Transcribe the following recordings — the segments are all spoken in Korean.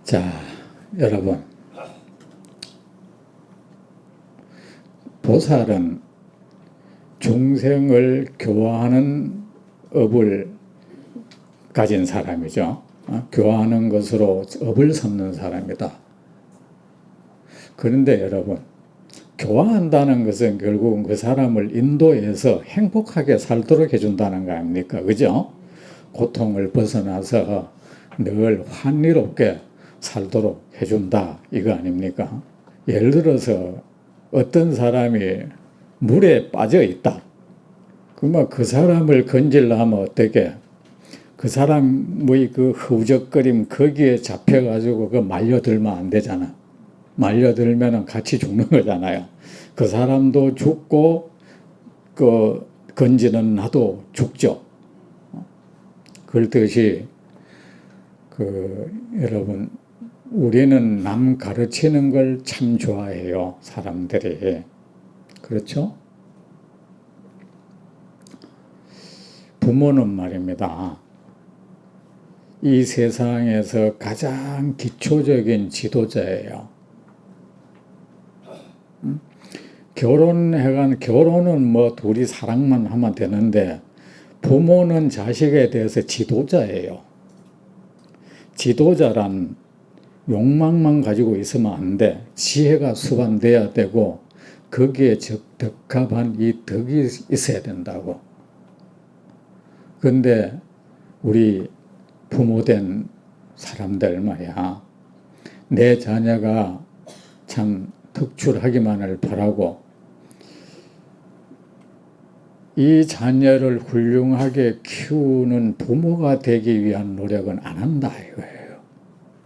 자, 여러분, 보살은 중생을 교화하는 업을 가진 사람이죠. 교화하는 것으로 업을 삼는 사람이다. 그런데 여러분, 교화한다는 것은 결국은 그 사람을 인도해서 행복하게 살도록 해준다는 거 아닙니까? 그죠? 고통을 벗어나서 늘 환희롭게 살도록 해준다. 이거 아닙니까? 예를 들어서 어떤 사람이 물에 빠져 있다. 그러면 그 사람을 건지려면 어떻게? 그 사람의 그 허우적거림 거기에 잡혀가지고 그 말려들면 안 되잖아. 말려들면 같이 죽는 거잖아요. 그 사람도 죽고 그 건지는 나도 죽죠. 그렇듯이 여러분, 우리는 남 가르치는 걸 참 좋아해요. 사람들이. 그렇죠? 부모는 말입니다. 이 세상에서 가장 기초적인 지도자예요. 결혼은 뭐 둘이 사랑만 하면 되는데 부모는 자식에 대해서 지도자예요. 지도자란 욕망만 가지고 있으면 안 돼. 지혜가 수반돼야 되고 거기에 적합한 이 덕이 있어야 된다고. 근데 우리 부모된 사람들 말이야. 내 자녀가 참 특출하기만을 바라고 이 자녀를 훌륭하게 키우는 부모가 되기 위한 노력은 안 한다 이거예요.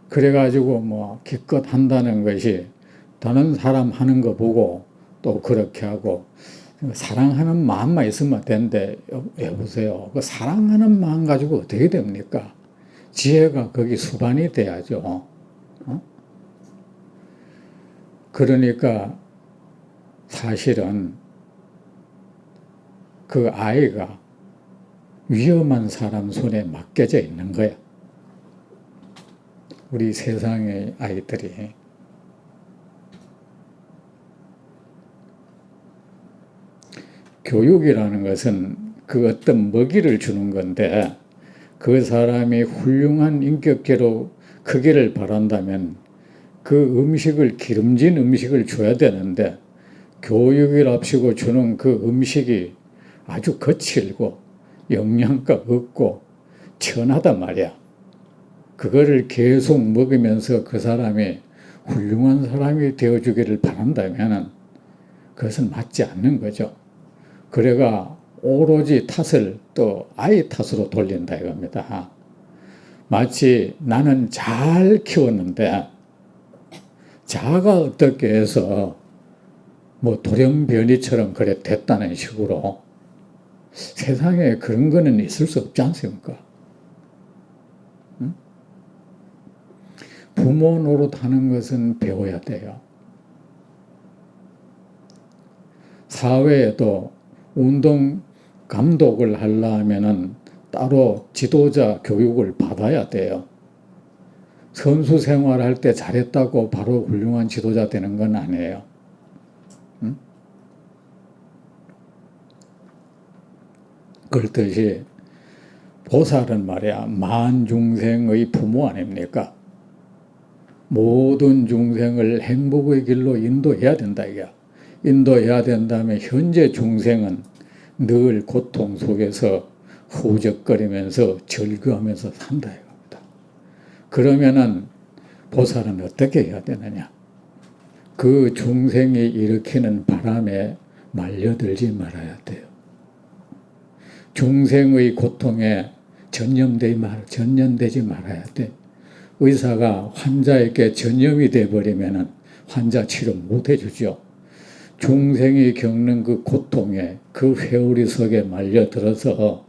그래가지고 뭐 기껏 한다는 것이 다른 사람 하는 거 보고 또 그렇게 하고 사랑하는 마음만 있으면 되는데 여보세요. 그 사랑하는 마음 가지고 어떻게 됩니까? 지혜가 거기 수반이 돼야죠. 그러니까 사실은 그 아이가 위험한 사람 손에 맡겨져 있는 거야. 우리 세상의 아이들이. 교육이라는 것은 그 어떤 먹이를 주는 건데 그 사람이 훌륭한 인격계로 크기를 바란다면 그 음식을 기름진 음식을 줘야 되는데 교육이랍시고 주는 그 음식이 아주 거칠고 영양가 없고 천하단 말이야. 그거를 계속 먹으면서 그 사람이 훌륭한 사람이 되어주기를 바란다면 그것은 맞지 않는 거죠. 그래가 오로지 탓을 또 아이 탓으로 돌린다 이겁니다. 마치 나는 잘 키웠는데 자가 어떻게 해서 뭐 돌연변이처럼 그래 됐다는 식으로 세상에 그런 거는 있을 수 없지 않습니까? 응? 부모 노릇하는 것은 배워야 돼요. 사회에도 운동 감독을 하려면은 따로 지도자 교육을 받아야 돼요. 선수 생활할 때 잘했다고 바로 훌륭한 지도자 되는 건 아니에요. 응? 그렇듯이 보살은 말이야 만중생의 부모 아닙니까? 모든 중생을 행복의 길로 인도해야 된다 이게. 인도해야 된다면 현재 중생은 늘 고통 속에서 후적거리면서 절규하면서 산다 이겁니다. 그러면은 보살은 어떻게 해야 되느냐? 그 중생이 일으키는 바람에 말려들지 말아야 돼요. 중생의 고통에 전념되지 말아야 돼. 의사가 환자에게 전념이 돼버리면 환자 치료 못 해주죠. 중생이 겪는 그 고통에 그 회오리 속에 말려들어서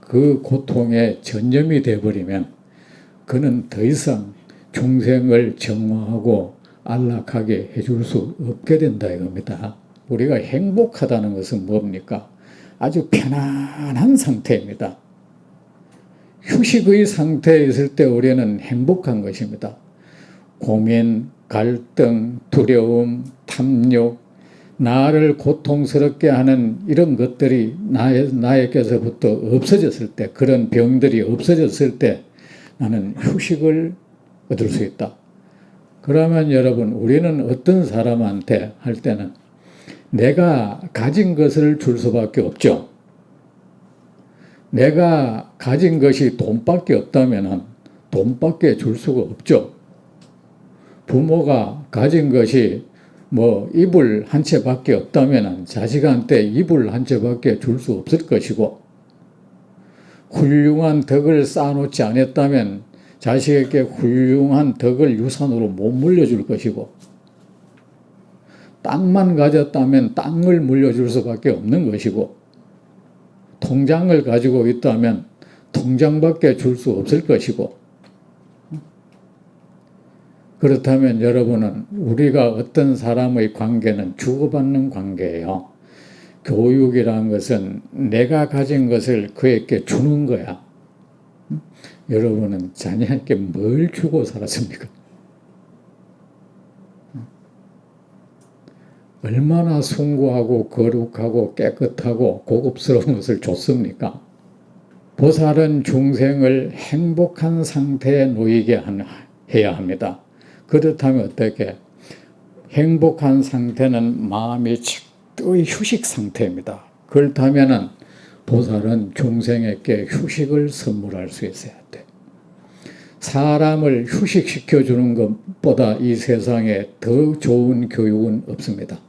그 고통에 전념이 돼버리면 그는 더 이상 중생을 정화하고 안락하게 해줄 수 없게 된다 이겁니다. 우리가 행복하다는 것은 뭡니까? 아주 편안한 상태입니다. 휴식의 상태에 있을 때 우리는 행복한 것입니다. 고민, 갈등, 두려움, 탐욕, 나를 고통스럽게 하는 이런 것들이 나에게서부터 없어졌을 때, 그런 병들이 없어졌을 때 나는 휴식을 얻을 수 있다. 그러면 여러분, 우리는 어떤 사람한테 할 때는 내가 가진 것을 줄 수밖에 없죠. 내가 가진 것이 돈밖에 없다면 돈밖에 줄 수가 없죠. 부모가 가진 것이 뭐 이불 한 채밖에 없다면 자식한테 이불 한 채밖에 줄 수 없을 것이고, 훌륭한 덕을 쌓아놓지 않았다면 자식에게 훌륭한 덕을 유산으로 못 물려줄 것이고, 땅만 가졌다면 땅을 물려줄 수밖에 없는 것이고, 통장을 가지고 있다면 통장밖에 줄 수 없을 것이고, 그렇다면 여러분은 우리가 어떤 사람의 관계는 주고받는 관계예요. 교육이라는 것은 내가 가진 것을 그에게 주는 거야. 여러분은 자녀에게 뭘 주고 살았습니까? 얼마나 숭고하고 거룩하고 깨끗하고 고급스러운 것을 줬습니까? 보살은 중생을 행복한 상태에 놓이게 해야 합니다. 그렇다면 어떻게? 행복한 상태는 마음이 적도의 휴식 상태입니다. 그렇다면 보살은 중생에게 휴식을 선물할 수 있어야 돼. 사람을 휴식시켜 주는 것보다 이 세상에 더 좋은 교육은 없습니다.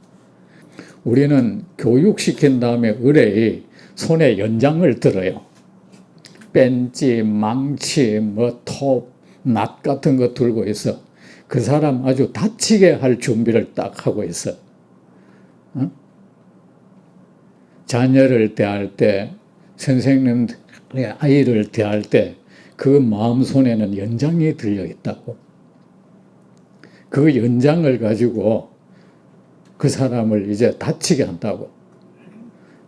우리는 교육시킨 다음에 의뢰의 손에 연장을 들어요. 벤치, 망치, 톱, 낫 같은 거 들고 있어. 그 사람 아주 다치게 할 준비를 딱 하고 있어. 자녀를 대할 때, 선생님의 아이를 대할 때 그 마음 손에는 연장이 들려 있다고. 그 연장을 가지고 그 사람을 이제 다치게 한다고.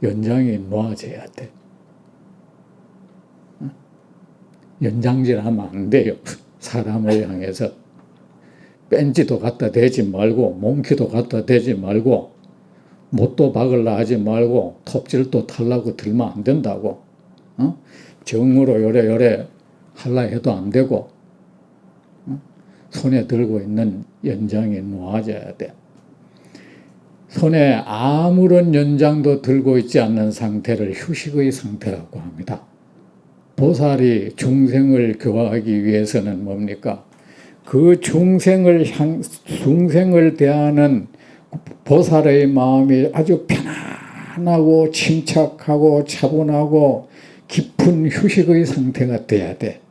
연장이 놓아져야 돼. 연장질하면 안 돼요. 사람을 향해서. 벤치도 갖다 대지 말고, 몽키도 갖다 대지 말고, 못도 박을라 하지 말고, 톱질도 탈라고 들면 안 된다고. 정으로 요래 할라 해도 안 되고, 손에 들고 있는 연장이 놓아져야 돼. 손에 아무런 연장도 들고 있지 않는 상태를 휴식의 상태라고 합니다. 보살이 중생을 교화하기 위해서는 뭡니까? 그 중생을 대하는 보살의 마음이 아주 편안하고 침착하고 차분하고 깊은 휴식의 상태가 돼야 돼.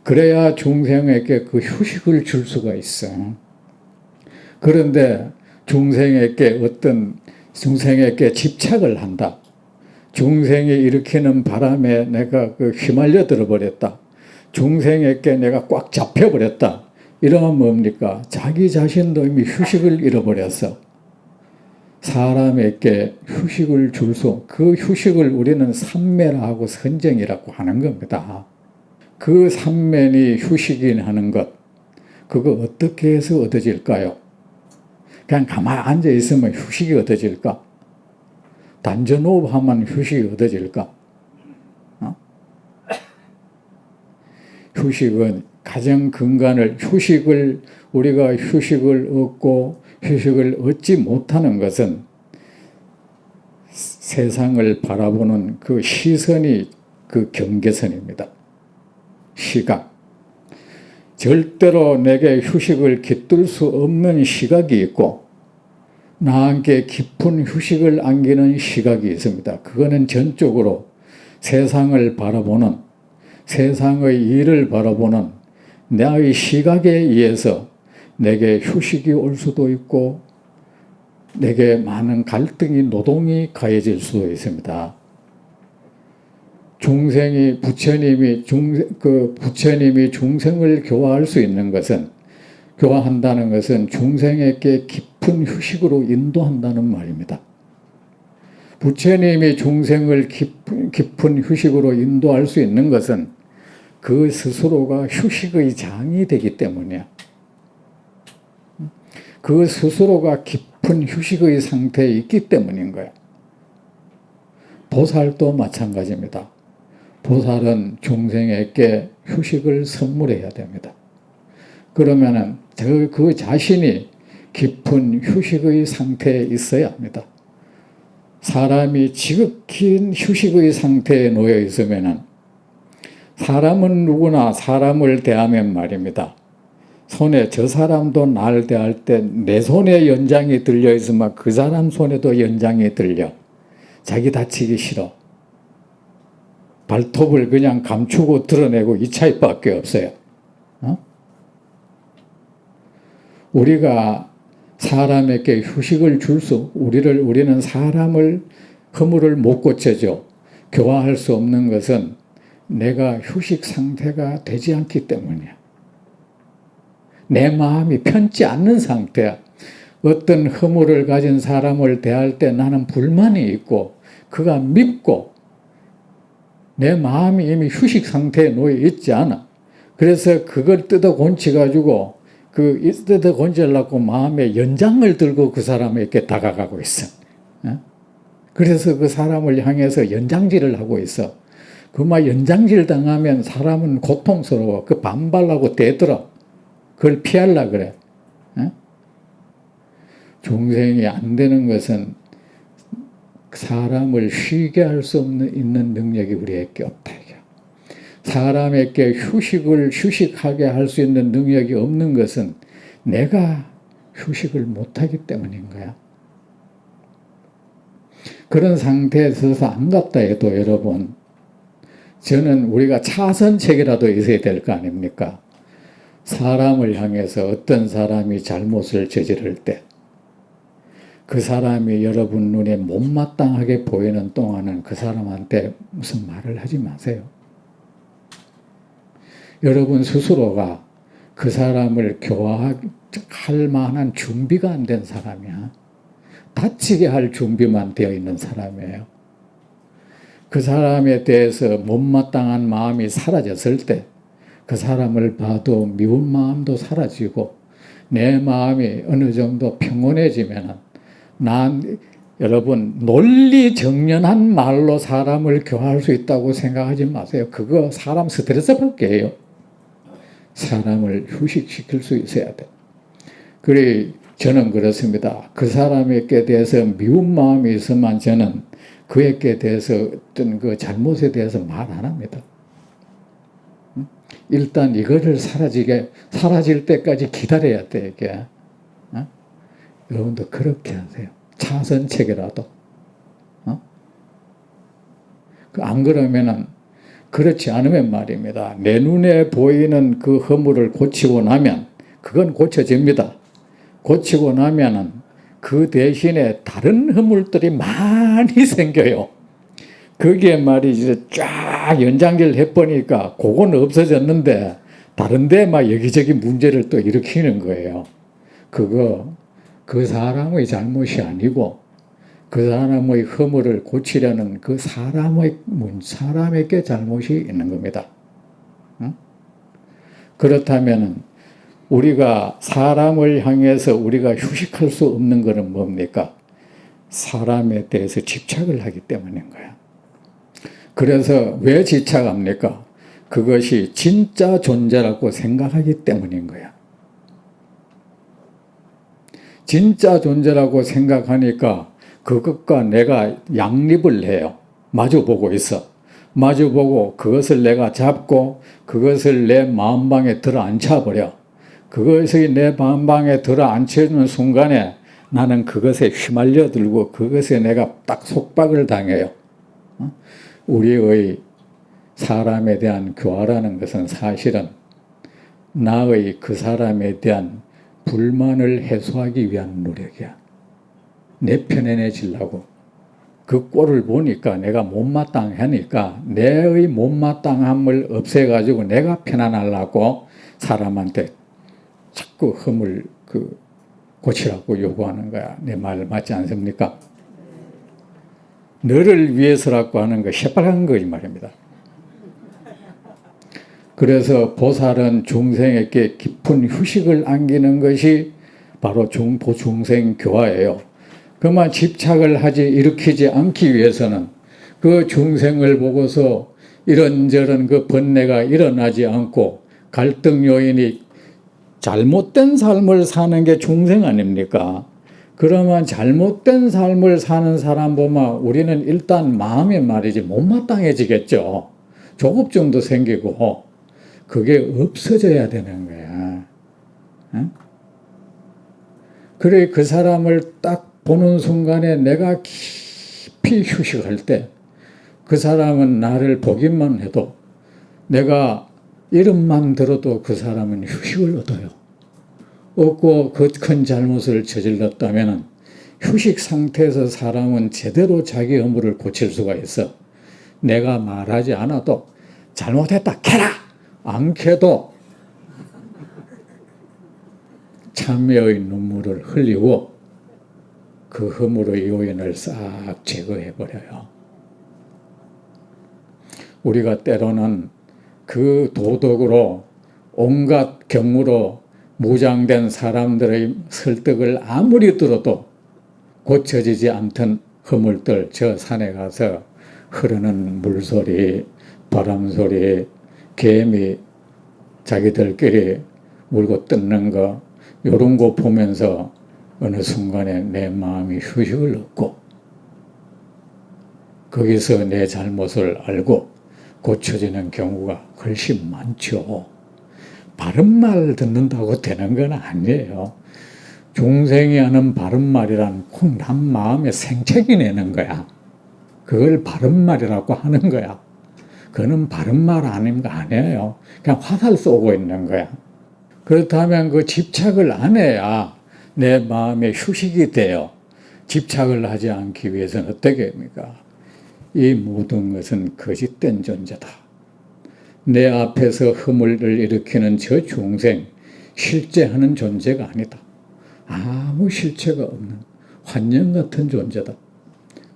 그래야 중생에게 그 휴식을 줄 수가 있어. 그런데 중생에게 집착을 한다. 중생이 일으키는 바람에 내가 휘말려 들어버렸다. 중생에게 내가 꽉 잡혀버렸다. 이러면 뭡니까? 자기 자신도 이미 휴식을 잃어버렸어. 사람에게 휴식을 그 휴식을 우리는 삼매라 하고 선정이라고 하는 겁니다. 그 삼매니 휴식이 하는 것, 그거 어떻게 해서 얻어질까요? 그냥 가만히 앉아 있으면 휴식이 얻어질까? 단전호흡하면 휴식이 얻어질까? 휴식은 가장 근간을, 우리가 휴식을 얻고 휴식을 얻지 못하는 것은 세상을 바라보는 그 시선이 그 경계선입니다. 시각. 절대로 내게 휴식을 깃들 수 없는 시각이 있고, 나에게 깊은 휴식을 안기는 시각이 있습니다. 그거는 전적으로 세상을 바라보는, 세상의 일을 바라보는 나의 시각에 의해서 내게 휴식이 올 수도 있고, 내게 많은 갈등이, 노동이 가해질 수도 있습니다. 부처님이 중생을 교화할 수 있는 것은, 교화한다는 것은 중생에게 깊은 휴식으로 인도한다는 말입니다. 부처님이 중생을 깊은 휴식으로 인도할 수 있는 것은 그 스스로가 휴식의 장이 되기 때문이야. 그 스스로가 깊은 휴식의 상태에 있기 때문인 거예요. 보살도 마찬가지입니다. 보살은 중생에게 휴식을 선물해야 됩니다. 그러면은 그 자신이 깊은 휴식의 상태에 있어야 합니다. 사람이 지극히 휴식의 상태에 놓여 있으면은 사람은 누구나 사람을 대하면 말입니다. 손에 저 사람도 나를 대할 때 내 손에 연장이 들려 있으면 그 사람 손에도 연장이 들려. 자기 다치기 싫어. 발톱을 그냥 감추고 드러내고 이 차이밖에 없어요. 우리가 사람에게 휴식을 우리는 사람을 허물을 못 고쳐줘. 교화할 수 없는 것은 내가 휴식 상태가 되지 않기 때문이야. 내 마음이 편치 않는 상태야. 어떤 허물을 가진 사람을 대할 때 나는 불만이 있고 그가 밉고 내 마음이 이미 휴식 상태에 놓여 있지 않아. 그래서 그걸 뜯어 건치가지고 뜯어 건지려고 마음에 연장을 들고 그 사람에게 다가가고 있어. 그래서 그 사람을 향해서 연장질을 하고 있어. 그만 연장질 당하면 사람은 고통스러워. 그 반발하고 대들어. 그걸 피하려고 그래. 중생이 안 되는 것은 사람을 쉬게 할 수 있는 능력이 우리에게 없다. 사람에게 휴식하게 할 수 있는 능력이 없는 것은 내가 휴식을 못하기 때문인 거야. 그런 상태에 서서 안 갔다 해도 여러분, 저는 우리가 차선책이라도 있어야 될 거 아닙니까? 사람을 향해서 어떤 사람이 잘못을 저지를 때 그 사람이 여러분 눈에 못마땅하게 보이는 동안은 그 사람한테 무슨 말을 하지 마세요. 여러분 스스로가 그 사람을 교화할 만한 준비가 안 된 사람이야. 다치게 할 준비만 되어 있는 사람이에요. 그 사람에 대해서 못마땅한 마음이 사라졌을 때 그 사람을 봐도 미운 마음도 사라지고 내 마음이 어느 정도 평온해지면 여러분 논리 정연한 말로 사람을 교화할 수 있다고 생각하지 마세요. 그거 사람 스트레스 받게요. 사람을 휴식시킬 수 있어야 돼. 그래 저는 그렇습니다. 그 사람에게 대해서 미운 마음이 있으면 저는 그에게 대해서 어떤 그 잘못에 대해서 말 안 합니다. 일단 이거를 사라질 때까지 기다려야 돼, 이게. 여러분도 그렇게 하세요. 차선책이라도. 안 그러면은, 그렇지 않으면 말입니다. 내 눈에 보이는 그 허물을 고치고 나면, 그건 고쳐집니다. 고치고 나면은, 그 대신에 다른 허물들이 많이 생겨요. 거기에 말이지 쫙 연장질 해보니까 그건 없어졌는데 다른데 막 여기저기 문제를 또 일으키는 거예요. 그거 그 사람의 잘못이 아니고 그 사람의 허물을 고치려는 그 사람에게 잘못이 있는 겁니다. 그렇다면 우리가 사람을 향해서 우리가 휴식할 수 없는 것은 뭡니까? 사람에 대해서 집착을 하기 때문인 거야. 그래서 왜 집착합니까? 그것이 진짜 존재라고 생각하기 때문인 거야. 진짜 존재라고 생각하니까 그것과 내가 양립을 해요. 마주보고 있어. 마주보고 그것을 내가 잡고 그것을 내 마음방에 들어 앉혀버려. 그것이 내 마음방에 들어 앉혀있는 순간에 나는 그것에 휘말려 들고 그것에 내가 딱 속박을 당해요. 우리의 사람에 대한 교화라는 것은 사실은 나의 그 사람에 대한 불만을 해소하기 위한 노력이야. 내 편에 내지려고. 그 꼴을 보니까 내가 못마땅하니까 내의 못마땅함을 없애가지고 내가 편안하려고 사람한테 자꾸 흠을 고치라고 요구하는 거야. 내 말 맞지 않습니까? 너를 위해서라고 하는 거 새빨간 거지 말입니다. 그래서 보살은 중생에게 깊은 휴식을 안기는 것이 바로 중생 교화예요. 그만 집착을 일으키지 않기 위해서는 그 중생을 보고서 이런저런 그 번뇌가 일어나지 않고 갈등 요인이 잘못된 삶을 사는 게 중생 아닙니까? 그러면 잘못된 삶을 사는 사람 보면 우리는 일단 마음이 말이지 못마땅해지겠죠. 조급증도 생기고 그게 없어져야 되는 거야. 응? 그래 그 사람을 딱 보는 순간에 내가 깊이 휴식할 때 그 사람은 나를 보기만 해도 내가 이름만 들어도 그 사람은 휴식을 얻어요. 얻고 그 큰 잘못을 저질렀다면 휴식 상태에서 사람은 제대로 자기 업무를 고칠 수가 있어. 내가 말하지 않아도 잘못했다 캐라! 안 캐도 참회의 눈물을 흘리고 그 허물의 요인을 싹 제거해버려요. 우리가 때로는 그 도덕으로 온갖 경우로 무장된 사람들의 설득을 아무리 들어도 고쳐지지 않던 허물들, 저 산에 가서 흐르는 물소리, 바람소리, 개미 자기들끼리 물고 뜯는 거 이런 거 보면서 어느 순간에 내 마음이 휴식을 얻고 거기서 내 잘못을 알고 고쳐지는 경우가 훨씬 많죠. 바른 말 듣는다고 되는 건 아니에요. 중생이 하는 바른 말이란 콩 난 마음에 생채기 내는 거야. 그걸 바른 말이라고 하는 거야. 그거는 바른 말 아니에요. 그냥 화살 쏘고 있는 거야. 그렇다면 그 집착을 안 해야 내 마음에 휴식이 돼요. 집착을 하지 않기 위해서는 어떻게 합니까? 이 모든 것은 거짓된 존재다. 내 앞에서 허물을 일으키는 저 중생, 실제하는 존재가 아니다. 아무 실체가 없는 환영 같은 존재다.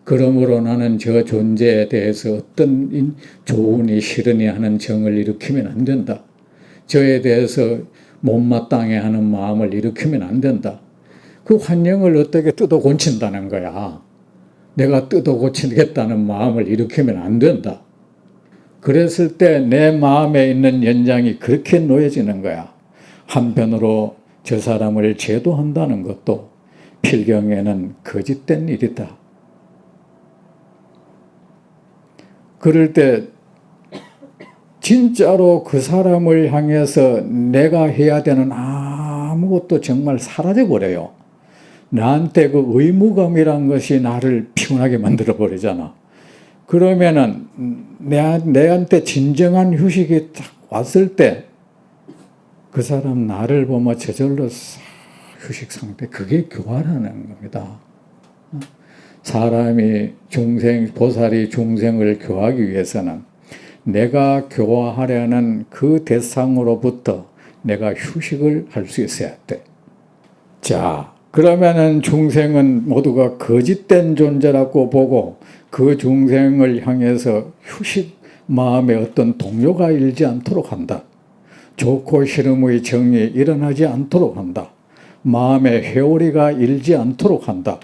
그러므로 나는 저 존재에 대해서 어떤 좋으니 싫으니 하는 정을 일으키면 안 된다. 저에 대해서 못마땅해 하는 마음을 일으키면 안 된다. 그 환영을 어떻게 뜯어 고친다는 거야. 내가 뜯어 고치겠다는 마음을 일으키면 안 된다. 그랬을 때 내 마음에 있는 연장이 그렇게 놓여지는 거야. 한편으로 저 사람을 제도한다는 것도 필경에는 거짓된 일이다. 그럴 때 진짜로 그 사람을 향해서 내가 해야 되는 아무것도 정말 사라져 버려요. 나한테 그 의무감이란 것이 나를 피곤하게 만들어 버리잖아. 그러면은 내한테 진정한 휴식이 딱 왔을 때 그 사람 나를 보면 저절로 휴식 상태, 그게 교화라는 겁니다. 사람이 보살이 중생을 교화하기 위해서는 내가 교화하려는 그 대상으로부터 내가 휴식을 할 수 있어야 돼. 자, 그러면은 중생은 모두가 거짓된 존재라고 보고 그 중생을 향해서 휴식 마음에 어떤 동요가 일지 않도록 한다. 좋고 싫음의 정이 일어나지 않도록 한다. 마음에 회오리가 일지 않도록 한다.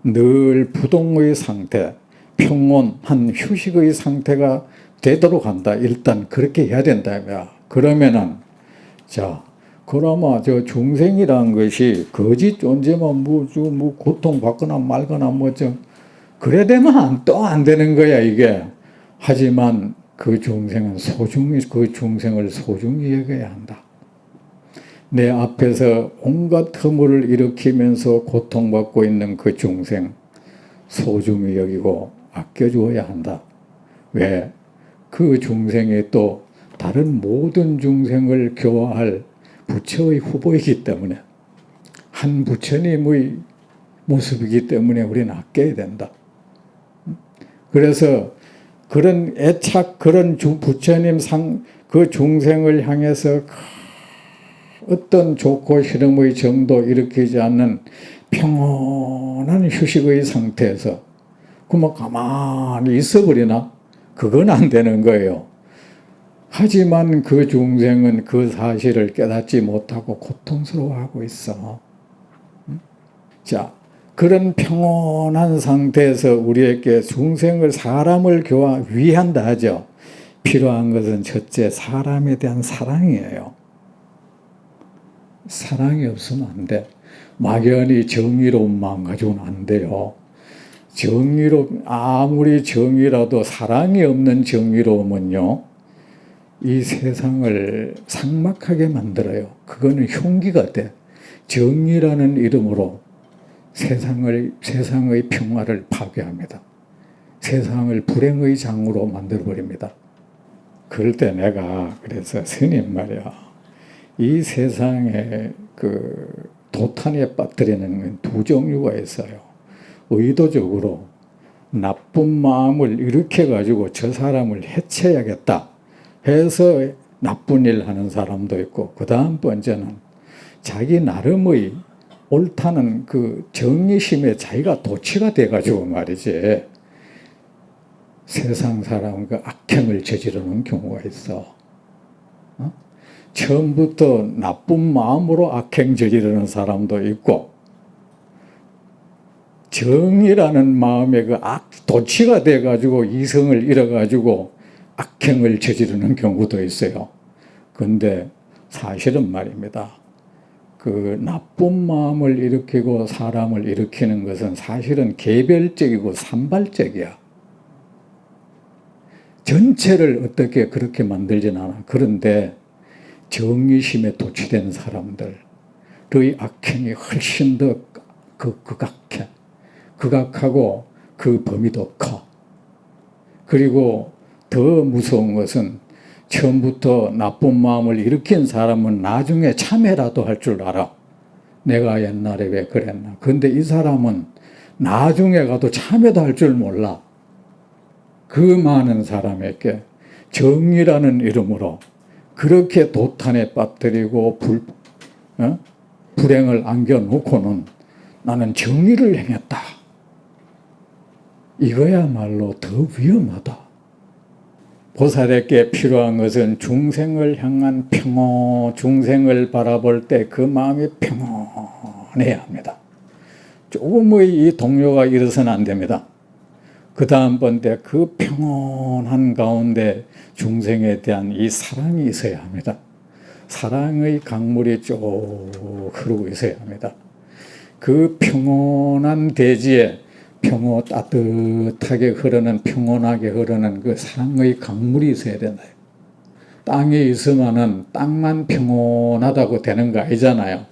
늘 부동의 상태, 평온한 휴식의 상태가 되도록 한다. 일단 그렇게 해야 된다며. 그러면은 자, 그러면 저 중생이란 것이 거짓 존재만 뭐 고통받거나 말거나 그래 되면 또 안 되는 거야 이게. 하지만 그 중생은 그 중생을 소중히 여겨야 한다. 내 앞에서 온갖 허물을 일으키면서 고통받고 있는 그 중생 소중히 여기고 아껴주어야 한다. 왜? 그 중생이 또 다른 모든 중생을 교화할 부처의 후보이기 때문에, 한 부처님의 모습이기 때문에 우리는 아껴야 된다. 그래서 그런 애착, 그런 부처님 그 중생을 향해서 어떤 좋고 싫음의 정도 일으키지 않는 평온한 휴식의 상태에서 그만 가만히 있어버리나? 그건 안 되는 거예요. 하지만 그 중생은 그 사실을 깨닫지 못하고 고통스러워하고 있어. 자, 그런 평온한 상태에서 우리에게 중생을 사람을 위한다 하죠. 필요한 것은 첫째 사람에 대한 사랑이에요. 사랑이 없으면 안 돼. 막연히 정의로운 마음 가지고는 안 돼요. 아무리 정의라도 사랑이 없는 정의로움은요, 이 세상을 삭막하게 만들어요. 그거는 흉기가 돼. 정의라는 이름으로 세상의 평화를 파괴합니다. 세상을 불행의 장으로 만들어버립니다. 그럴 때 내가 그래서 스님 말이야, 이 세상에 그 도탄에 빠뜨리는 두 종류가 있어요. 의도적으로 나쁜 마음을 일으켜 가지고 저 사람을 해쳐야겠다 해서 나쁜 일 하는 사람도 있고, 그 다음 번째는 자기 나름의 옳다는 그 정의심에 자기가 도취가 돼가지고 말이지, 세상 사람과 악행을 저지르는 경우가 있어. 처음부터 나쁜 마음으로 악행 저지르는 사람도 있고, 정이라는 마음에 그 도취가 돼가지고 이성을 잃어가지고 악행을 저지르는 경우도 있어요. 근데 사실은 말입니다. 그 나쁜 마음을 일으키고 사람을 일으키는 것은 사실은 개별적이고 산발적이야. 전체를 어떻게 그렇게 만들진 않아. 그런데 정의심에 도취된 사람들의 악행이 훨씬 더 극악해. 극악하고 그 범위도 커. 그리고 더 무서운 것은 처음부터 나쁜 마음을 일으킨 사람은 나중에 참회라도 할 줄 알아. 내가 옛날에 왜 그랬나. 그런데 이 사람은 나중에 가도 참회도 할 줄 몰라. 그 많은 사람에게 정의라는 이름으로 그렇게 도탄에 빠뜨리고 불행을 안겨놓고는 나는 정의를 행했다. 이거야말로 더 위험하다. 보살에게 필요한 것은 중생을 향한 평온, 중생을 바라볼 때 그 마음이 평온해야 합니다. 조금의 이 동요가 일어서는 안 됩니다. 그 다음번에 그 평온한 가운데 중생에 대한 이 사랑이 있어야 합니다. 사랑의 강물이 쭉 흐르고 있어야 합니다. 그 평온한 대지에 따뜻하게 흐르는, 평온하게 흐르는 그 사랑의 강물이 있어야 된다. 땅에 있으면은 땅만 평온하다고 되는 거 아니잖아요.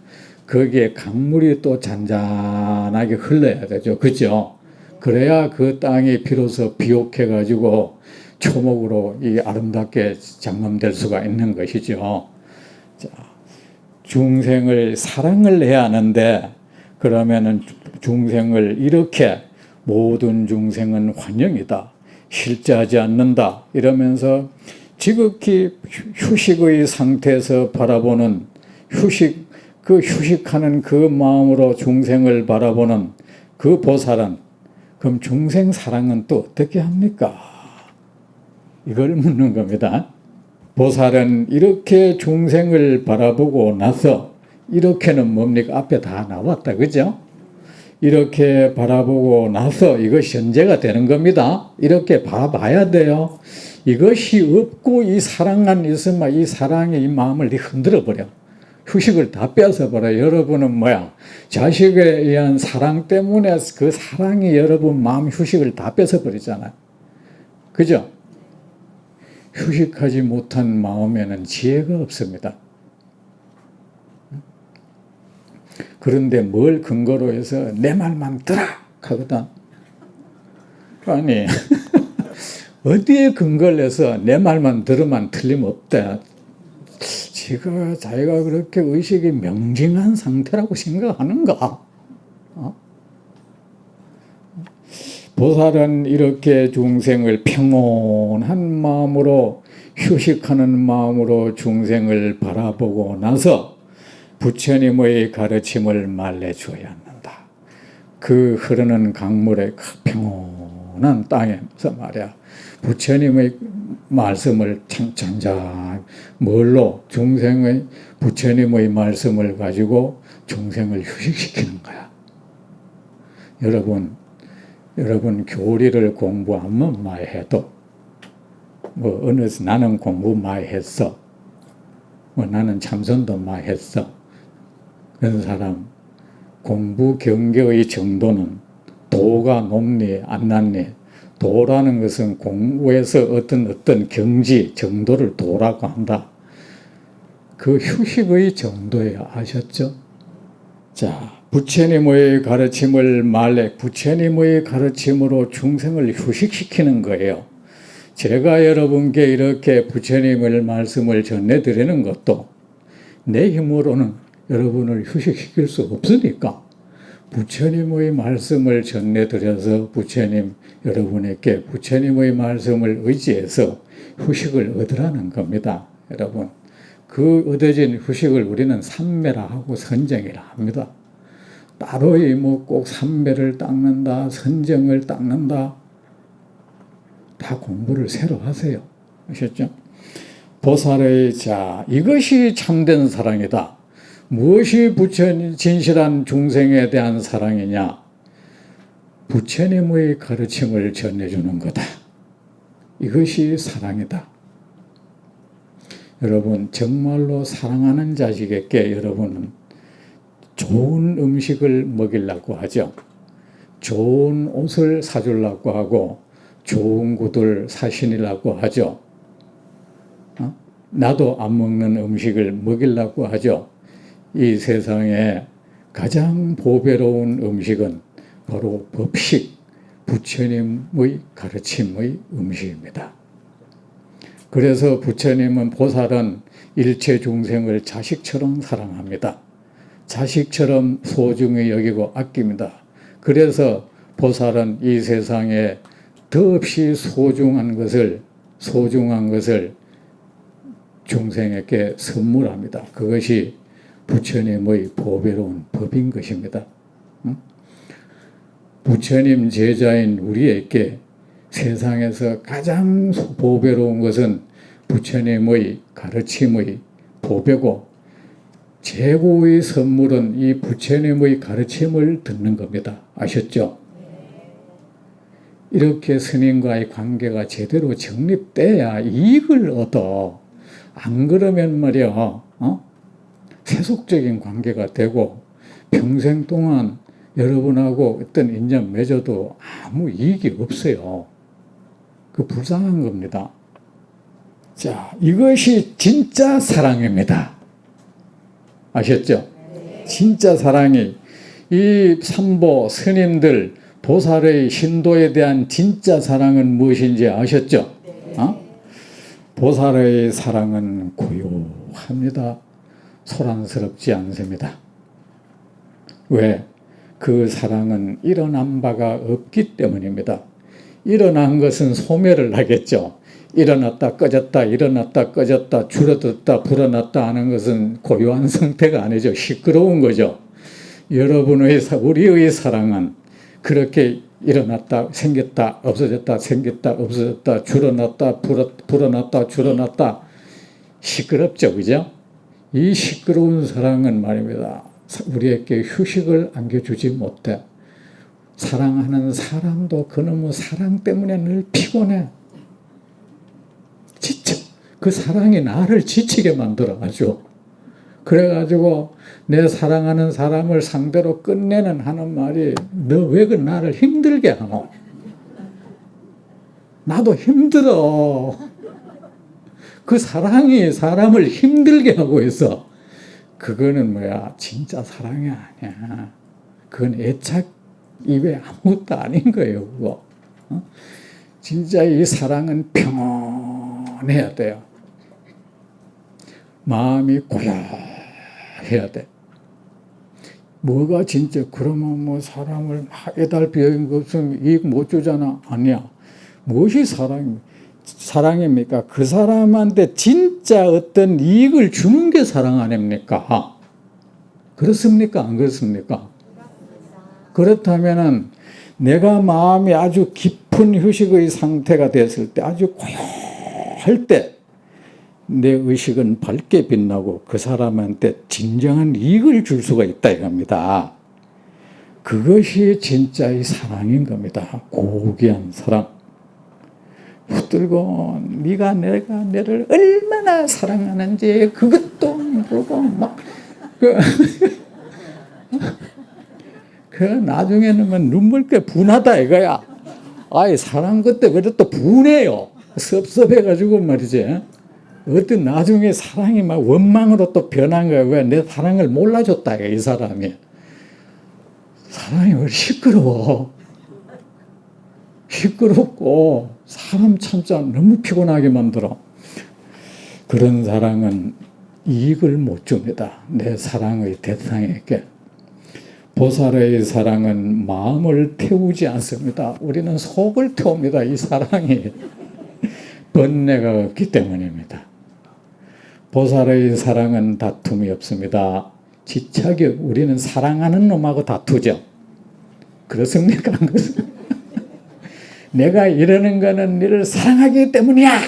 거기에 강물이 또 잔잔하게 흘러야 되죠. 그죠? 그래야 그 땅이 비로소 비옥해가지고 초목으로 이 아름답게 장엄될 수가 있는 것이죠. 자, 중생을 사랑을 해야 하는데, 그러면은 중생을 이렇게 모든 중생은 환영이다, 실제하지 않는다 이러면서 지극히 휴식의 상태에서 바라보는 휴식하는 그 마음으로 중생을 바라보는 그 보살은, 그럼 중생 사랑은 또 어떻게 합니까? 이걸 묻는 겁니다. 보살은 이렇게 중생을 바라보고 나서, 이렇게는 뭡니까? 앞에 다 나왔다. 그죠? 이렇게 바라보고 나서 이것이 현재가 되는 겁니다. 이렇게 봐봐야 돼요. 이것이 없고 이 사랑만 있으면 이 사랑의 이 마음을 흔들어 버려. 휴식을 다 뺏어버려. 여러분은 뭐야? 자식에 의한 사랑 때문에 그 사랑이 여러분 마음 휴식을 다 뺏어버리잖아요. 그죠? 휴식하지 못한 마음에는 지혜가 없습니다. 그런데 뭘 근거로 해서 내 말만 들어 하거든. 아니 어디에 근거를 해서 내 말만 들으면 틀림없대. 자기가 그렇게 의식이 명징한 상태라고 생각하는가? 보살은 이렇게 중생을 평온한 마음으로, 휴식하는 마음으로 중생을 바라보고 나서 부처님의 가르침을 말해줘야 한다. 그 흐르는 강물의 평온한 땅에서 말이야, 부처님의 말씀을 찬찬 뭘로? 부처님의 말씀을 가지고 중생을 휴식시키는 거야. 여러분 교리를 공부 안만 많이 해도 나는 공부 많이 했어. 나는 참선도 많이 했어. 그런 사람 공부 경계의 정도는 도가 높니 안 낮니? 도라는 것은 공부에서 어떤 경지 정도를 도라고 한다. 그 휴식의 정도예요. 아셨죠? 자, 부처님의 가르침을 부처님의 가르침으로 중생을 휴식시키는 거예요. 제가 여러분께 이렇게 부처님의 말씀을 전해드리는 것도 내 힘으로는 여러분을 휴식시킬 수 없으니까 부처님의 말씀을 전해드려서 여러분에게 부처님의 말씀을 의지해서 휴식을 얻으라는 겁니다. 여러분, 그 얻어진 휴식을 우리는 삼매라 하고 선정이라 합니다. 따로이 꼭 삼매를 닦는다, 선정을 닦는다, 다 공부를 새로 하세요. 아셨죠? 보살의 이것이 참된 사랑이다. 무엇이 진실한 중생에 대한 사랑이냐? 부처님의 가르침을 전해주는 거다. 이것이 사랑이다. 여러분, 정말로 사랑하는 자식에게 여러분은 좋은 음식을 먹이려고 하죠. 좋은 옷을 사주려고 하고 좋은 구두를 사신이라고 하죠. 나도 안 먹는 음식을 먹이려고 하죠. 이 세상에 가장 보배로운 음식은 바로 법식, 부처님의 가르침의 음식입니다. 그래서 부처님은 보살은 일체 중생을 자식처럼 사랑합니다. 자식처럼 소중히 여기고 아낍니다. 그래서 보살은 이 세상에 더없이 소중한 것을 중생에게 선물합니다. 그것이 부처님의 보배로운 법인 것입니다. 부처님 제자인 우리에게 세상에서 가장 보배로운 것은 부처님의 가르침의 보배고 최고의 선물은 이 부처님의 가르침을 듣는 겁니다. 아셨죠? 이렇게 스님과의 관계가 제대로 정립돼야 이익을 얻어. 안 그러면 말이야, 세속적인 관계가 되고 평생 동안 여러분하고 어떤 인연 맺어도 아무 이익이 없어요. 그 불쌍한 겁니다. 자, 이것이 진짜 사랑입니다. 아셨죠? 진짜 사랑이 이 삼보 스님들 보살의 신도에 대한 진짜 사랑은 무엇인지 아셨죠? 보살의 사랑은 고요합니다. 소란스럽지 않습니다. 왜? 그 사랑은 일어난 바가 없기 때문입니다. 일어난 것은 소멸을 하겠죠. 일어났다 꺼졌다 일어났다 꺼졌다 줄어들었다 불어났다 하는 것은 고요한 상태가 아니죠. 시끄러운 거죠. 우리의 사랑은 그렇게 일어났다 생겼다 없어졌다 생겼다 없어졌다 줄어났다 불어났다 줄어났다 시끄럽죠. 그죠? 이 시끄러운 사랑은 말입니다. 우리에게 휴식을 안겨주지 못해. 사랑하는 사람도 그놈의 사랑 때문에 늘 피곤해. 지쳐. 그 사랑이 나를 지치게 만들어가지고. 그래가지고 내 사랑하는 사람을 상대로 끝내는 하는 말이 너 왜 그 나를 힘들게 하노? 나도 힘들어. 그 사랑이 사람을 힘들게 하고 있어. 그거는 뭐야? 진짜 사랑이 아니야. 그건 애착 이외에 아무것도 아닌 거예요. 그거. 진짜 이 사랑은 평온해야 돼요. 마음이 고요해야 돼. 뭐가 진짜 그러면 뭐 사람을 애달피는 있는 것은 이익 못 주잖아. 아니야. 무엇이 사랑입니까? 그 사람한테 진짜 어떤 이익을 주는 게 사랑 아닙니까? 그렇습니까? 안 그렇습니까? 그렇다면은 내가 마음이 아주 깊은 휴식의 상태가 됐을 때, 아주 고요할 때 내 의식은 밝게 빛나고 그 사람한테 진정한 이익을 줄 수가 있다 이겁니다. 그것이 진짜의 사랑인 겁니다. 고귀한 사랑. 붙들고 네가 내가 너를 얼마나 사랑하는지 그것도 모르고 막 그 나중에는 뭐 눈물게 분하다 이거야. 아이 사랑 그때 그래 또 분해요. 섭섭해가지고 말이지. 어떤 나중에 사랑이 막 원망으로 또 변한 거야. 왜 내 사랑을 몰라줬다 이 사람이. 사랑이 왜 시끄러워. 시끄럽고 사람 참자 너무 피곤하게 만들어. 그런 사랑은 이익을 못 줍니다. 내 사랑의 대상에게. 보살의 사랑은 마음을 태우지 않습니다. 우리는 속을 태웁니다. 이 사랑이 번뇌가 없기 때문입니다. 보살의 사랑은 다툼이 없습니다. 지착이 우리는 사랑하는 놈하고 다투죠. 그렇습니까? 내가 이러는 거는 너를 사랑하기 때문이야.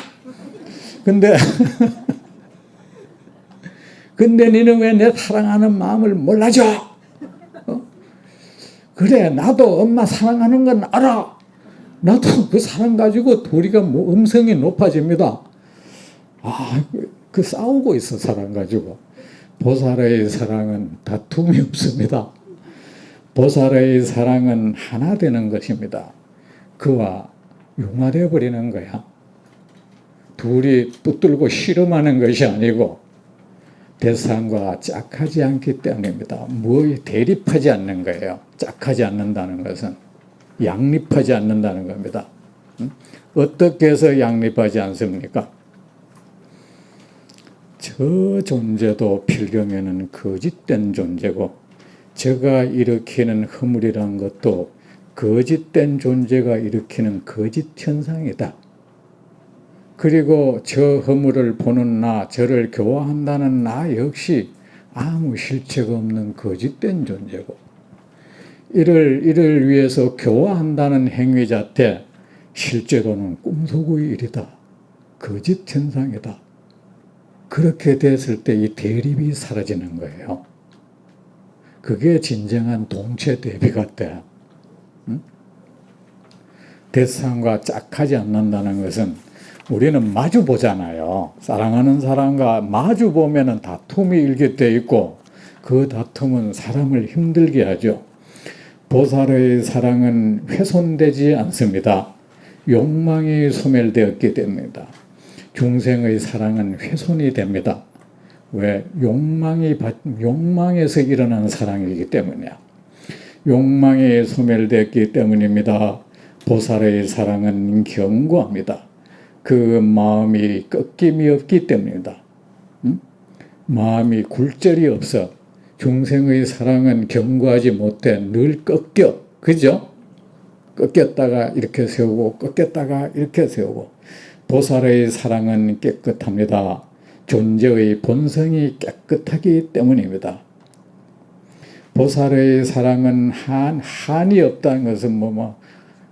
근데 너는 왜 내 사랑하는 마음을 몰라줘? 그래 나도 엄마 사랑하는 건 알아. 나도 그 사랑 가지고 우리가 뭐 음성이 높아집니다. 그 싸우고 있어 사랑 가지고. 보살의 사랑은 다툼이 없습니다. 보살의 사랑은 하나 되는 것입니다. 그와 융화되어 버리는 거야. 둘이 붙들고 씨름하는 것이 아니고 대상과 짝하지 않기 때문입니다. 뭐에 대립하지 않는 거예요. 짝하지 않는다는 것은 양립하지 않는다는 겁니다. 어떻게 해서 양립하지 않습니까? 저 존재도 필경에는 거짓된 존재고 제가 일으키는 허물이라는 것도 거짓된 존재가 일으키는 거짓 현상이다. 그리고 저 허물을 보는 나, 저를 교화한다는 나 역시 아무 실체가 없는 거짓된 존재고 이를 위해서 교화한다는 행위 자체 실제로는 꿈속의 일이다. 거짓 현상이다. 그렇게 됐을 때 이 대립이 사라지는 거예요. 그게 진정한 동체 대비가 돼. 대상과 짝하지 않는다는 것은 우리는 마주 보잖아요. 사랑하는 사람과 마주 보면은 다툼이 일게 돼 있고 그 다툼은 사람을 힘들게 하죠. 보살의 사랑은 훼손되지 않습니다. 욕망이 소멸되었기 때문입니다. 중생의 사랑은 훼손이 됩니다. 왜? 욕망에서 일어난 사랑이기 때문이야. 욕망이 소멸됐기 때문입니다. 보살의 사랑은 견고합니다. 그 마음이 꺾임이 없기 때문입니다. 마음이 굴절이 없어. 중생의 사랑은 견고하지 못해 늘 꺾여. 그죠? 꺾였다가 이렇게 세우고 꺾였다가 이렇게 세우고. 보살의 사랑은 깨끗합니다. 존재의 본성이 깨끗하기 때문입니다. 보살의 사랑은 한이 없다는 것은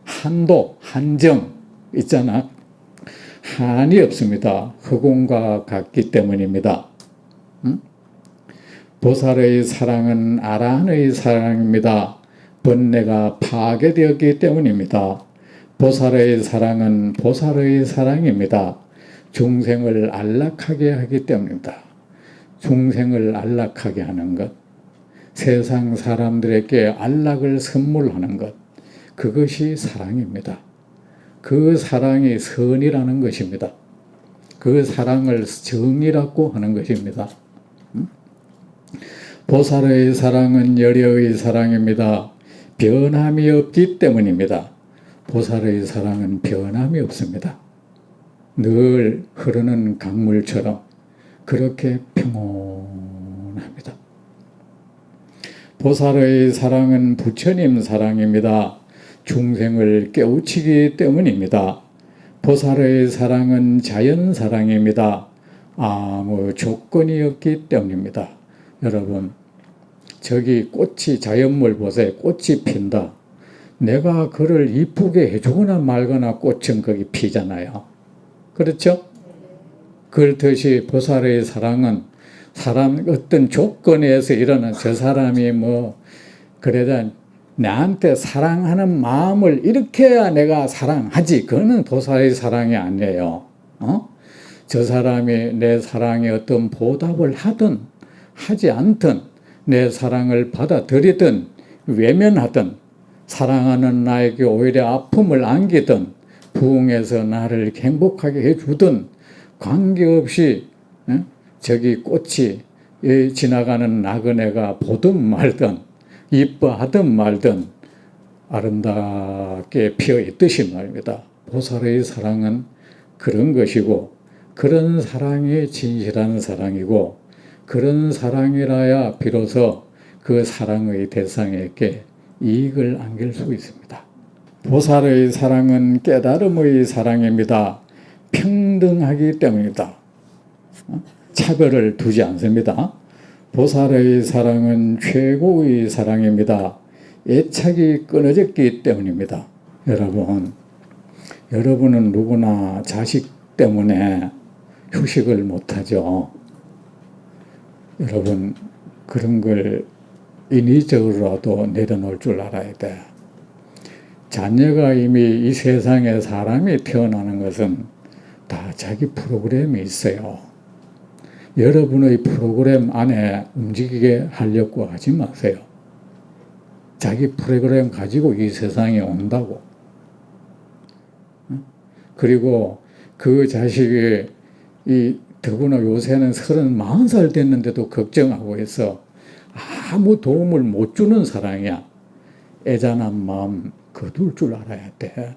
한도, 한정 있잖아. 한이 없습니다. 허공과 같기 때문입니다. 보살의 사랑은 아라한의 사랑입니다. 번뇌가 파괴되었기 때문입니다. 보살의 사랑은 보살의 사랑입니다. 중생을 안락하게 하기 때문입니다. 중생을 안락하게 하는 것, 세상 사람들에게 안락을 선물하는 것, 그것이 사랑입니다. 그 사랑이 선이라는 것입니다. 그 사랑을 정이라고 하는 것입니다. 보살의 사랑은 열애의 사랑입니다. 변함이 없기 때문입니다. 보살의 사랑은 변함이 없습니다. 늘 흐르는 강물처럼 그렇게 평온합니다. 보살의 사랑은 부처님 사랑입니다. 중생을 깨우치기 때문입니다. 보살의 사랑은 자연 사랑입니다. 아무 조건이 없기 때문입니다. 여러분, 저기 꽃이 자연물 보세요. 꽃이 핀다. 내가 그를 이쁘게 해주거나 말거나 꽃은 거기 피잖아요. 그렇죠? 그렇듯이 보살의 사랑은 사람 어떤 조건에서 일어난 저 사람이 그래다 나한테 사랑하는 마음을 일으켜야 내가 사랑하지. 그거는 보살의 사랑이 아니에요. 저 사람이 내 사랑에 어떤 보답을 하든 하지 않든 내 사랑을 받아들이든 외면하든 사랑하는 나에게 오히려 아픔을 안기든 부흥해서 나를 행복하게 해주든 관계없이 저기 꽃이 지나가는 나그네가 보든 말든 이뻐하든 말든 아름답게 피어있듯이 말입니다. 보살의 사랑은 그런 것이고 그런 사랑이 진실한 사랑이고 그런 사랑이라야 비로소 그 사랑의 대상에게 이익을 안길 수 있습니다. 보살의 사랑은 깨달음의 사랑입니다. 평등하기 때문이다. 차별을 두지 않습니다. 보살의 사랑은 최고의 사랑입니다. 애착이 끊어졌기 때문입니다. 여러분은 누구나 자식 때문에 휴식을 못하죠. 여러분 그런 걸 인위적으로라도 내려놓을 줄 알아야 돼. 자녀가 이미 이 세상에 사람이 태어나는 것은 다 자기 프로그램이 있어요. 여러분의 프로그램 안에 움직이게 하려고 하지 마세요. 자기 프로그램 가지고 이 세상에 온다고. 그리고 그 자식이 더구나 요새는 40살 됐는데도 걱정하고 있어. 아무 도움을 못 주는 사랑이야. 애잔한 마음 거둘 줄 알아야 돼.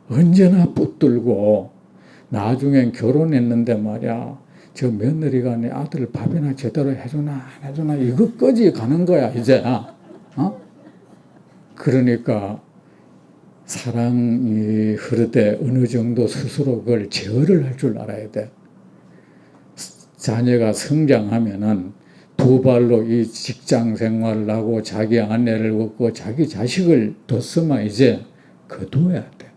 언제나 붙들고 나중엔 결혼했는데 말이야. 저 며느리가 내 아들 밥이나 제대로 해주나 안 해주나 이것까지 가는 거야 이제. 그러니까 사랑이 흐르되 어느 정도 스스로 그걸 제어를 할 줄 알아야 돼. 자녀가 성장하면은 두 발로 이 직장 생활을 하고 자기 아내를 얻고 자기 자식을 뒀으면 이제 거둬야 돼.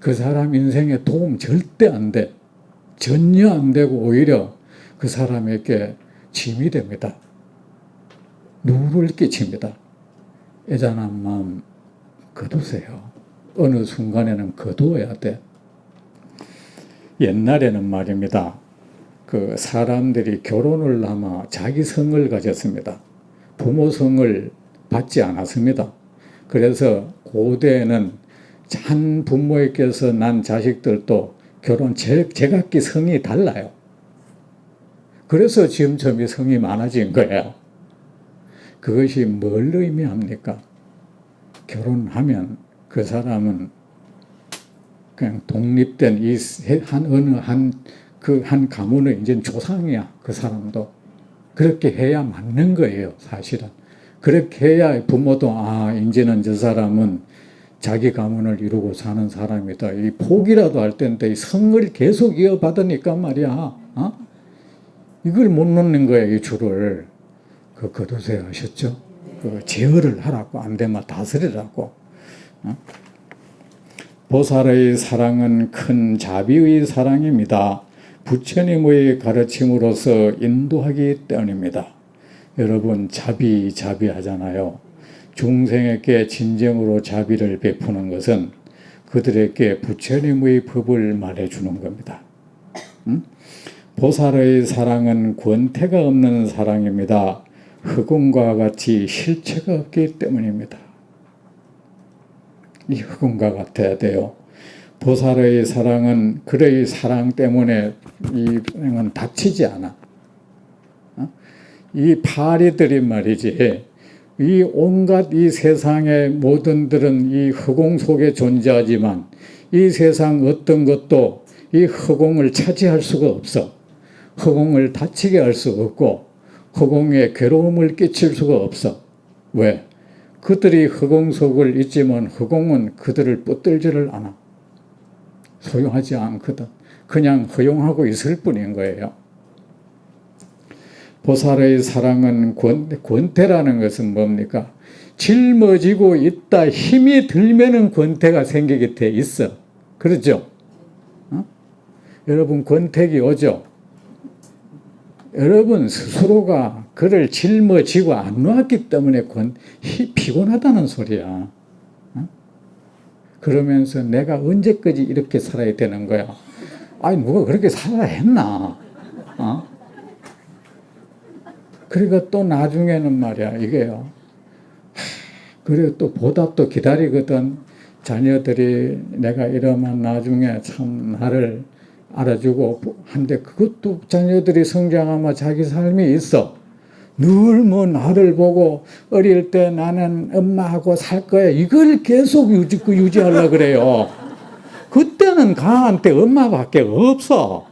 그 사람 인생에 도움 절대 안 돼. 전혀 안 되고 오히려 그 사람에게 짐이 됩니다. 누를 끼칩니다. 애잔한 마음 거두세요. 어느 순간에는 거두어야 돼. 옛날에는 말입니다. 그 사람들이 결혼을 하면 자기 성을 가졌습니다. 부모 성을 받지 않았습니다. 그래서 고대에는 한 부모에게서 난 자식들도 결혼 제각기 성이 달라요. 그래서 지금처럼 성이 많아진 거예요. 그것이 뭘 의미합니까? 결혼하면 그 사람은 그냥 독립된 한 가문의 이제 조상이야. 그 사람도 그렇게 해야 맞는 거예요. 사실은 그렇게 해야 부모도 이제는 저 사람은 자기 가문을 이루고 사는 사람이다. 이 포기라도 할 텐데 이 성을 계속 이어받으니까 말이야. 이걸 못 놓는 거야. 이 줄을 거두세요. 하셨죠? 제어를 하라고. 안 되면 다스리라고. 보살의 사랑은 큰 자비의 사랑입니다. 부처님의 가르침으로서 인도하기 때문입니다. 여러분 자비 하잖아요. 중생에게 진정으로 자비를 베푸는 것은 그들에게 부처님의 법을 말해주는 겁니다. 보살의 사랑은 권태가 없는 사랑입니다. 흑음과 같이 실체가 없기 때문입니다. 이 흑음과 같아야 돼요. 보살의 사랑은 그의 사랑 때문에 이는 다치지 않아. 이 파리들이 말이지, 이 온갖 이 세상의 모든들은 이 허공 속에 존재하지만 이 세상 어떤 것도 이 허공을 차지할 수가 없어. 허공을 다치게 할 수 없고 허공에 괴로움을 끼칠 수가 없어. 왜? 그들이 허공 속을 있지만 허공은 그들을 붙들지를 않아. 소용하지 않거든. 그냥 허용하고 있을 뿐인 거예요. 보살의 사랑은 권태라는 것은 뭡니까? 짊어지고 있다 힘이 들면은 권태가 생기게 돼 있어. 그렇죠? 여러분 권태기 오죠? 여러분 스스로가 그를 짊어지고 안 놓았기 때문에 피곤하다는 소리야. 어? 그러면서 내가 언제까지 이렇게 살아야 되는 거야? 아니 누가 그렇게 살아야 했나? 어? 그러니까 또 나중에는 말이야 이게요. 그리고 또 보답도 기다리거든. 자녀들이 내가 이러면 나중에 참 나를 알아주고 한데 그것도 자녀들이 성장하면 자기 삶이 있어. 늘 뭐 나를 보고 어릴 때 나는 엄마하고 살 거야. 이걸 계속 유지하려고 그래요. 그때는 강한테 엄마밖에 없어.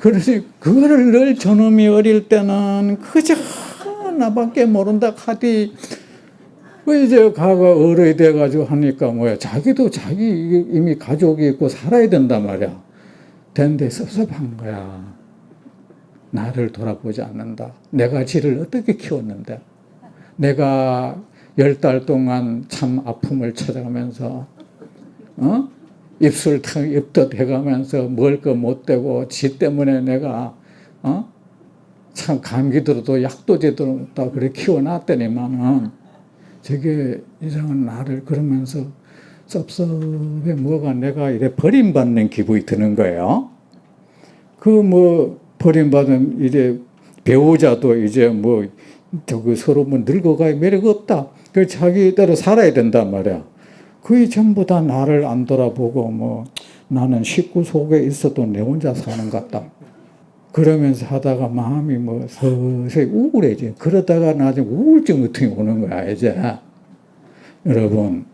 그러니 그거를 늘 저놈이 어릴 때는 그저 나밖에 모른다 하디 그 이제 가가 어른이 돼가지고 하니까 뭐야 자기도 자기 이미 가족이 있고 살아야 된단 말이야. 된데 섭섭한 거야. 나를 돌아보지 않는다. 내가 지를 어떻게 키웠는데 내가 10달 동안 참 아픔을 찾아가면서 입술 탕 입덧 해가면서 먹을 거 못 되고 지 때문에 내가 참 감기 들어도 약도 제대로 없다 그래 키워놨더니만은 저게 이상한 나를 그러면서 섭섭해 뭐가 내가 이래 버림받는 기분이 드는 거예요. 그 뭐 버림받은 이제 배우자도 이제 뭐 저그 서로 뭐 늙어가야 매력 없다. 그 자기대로 살아야 된단 말이야. 그게 전부 다 나를 안 돌아보고 뭐 나는 식구 속에 있어도 내 혼자 사는 것 같다. 그러면서 하다가 마음이 뭐 서서히 우울해져. 그러다가 나중에 우울증 같은 게 오는 거야 이제. 여러분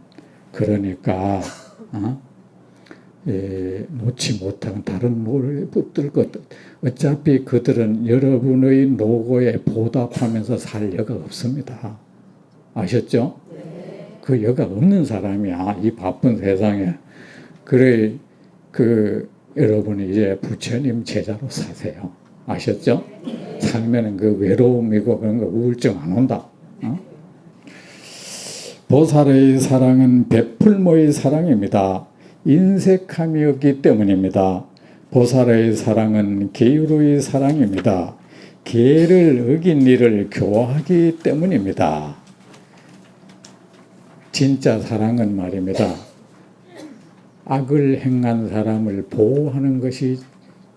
그러니까 놓지 못하면 다른 노를 붙들 것. 어차피 그들은 여러분의 노고에 보답하면서 살 여가 없습니다. 아셨죠? 그 여가 없는 사람이야 이 바쁜 세상에. 그래 여러분이 이제 부처님 제자로 사세요. 아셨죠? 살면은 그 외로움이고 그런 거 우울증 안 온다. 보살의 사랑은 베풀모의 사랑입니다. 인색함이 없기 때문입니다. 보살의 사랑은 계율의 사랑입니다. 계를 어긴 일을 교화하기 때문입니다. 진짜 사랑은 말입니다. 악을 행한 사람을 보호하는 것이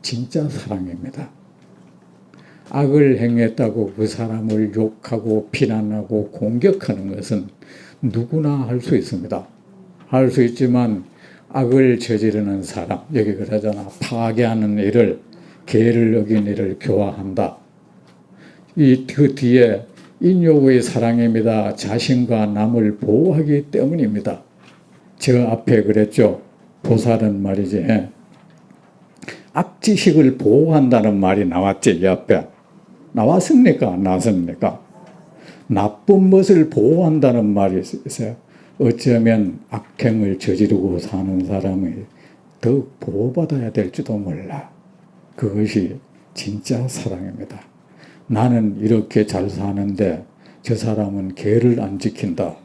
진짜 사랑입니다. 악을 행했다고 그 사람을 욕하고 비난하고 공격하는 것은 누구나 할 수 있습니다. 할 수 있지만 악을 저지르는 사람, 여기 그러잖아. 파괴하는 일을, 계를 어긴 일을 교화한다. 그 뒤에 인욕의 사랑입니다. 자신과 남을 보호하기 때문입니다. 저 앞에 그랬죠. 보살은 말이지. 악지식을 보호한다는 말이 나왔지. 이 앞에. 나왔습니까? 안 나왔습니까? 나쁜 것을 보호한다는 말이 있어요. 어쩌면 악행을 저지르고 사는 사람이 더욱 보호받아야 될지도 몰라. 그것이 진짜 사랑입니다. 나는 이렇게 잘 사는데 저 사람은 계를 안 지킨다.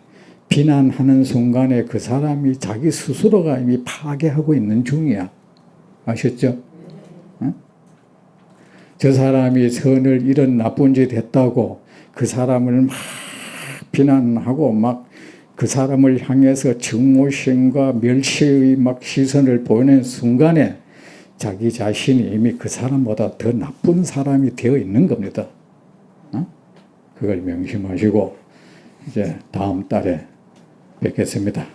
비난하는 순간에 그 사람이 자기 스스로가 이미 파괴하고 있는 중이야. 아셨죠? 응? 저 사람이 선을 이런 나쁜 짓 했다고 그 사람을 막 비난하고 막 그 사람을 향해서 증오심과 멸시의 막 시선을 보이는 순간에 자기 자신이 이미 그 사람보다 더 나쁜 사람이 되어 있는 겁니다. 그걸 명심하시고 이제 다음 달에 뵙겠습니다.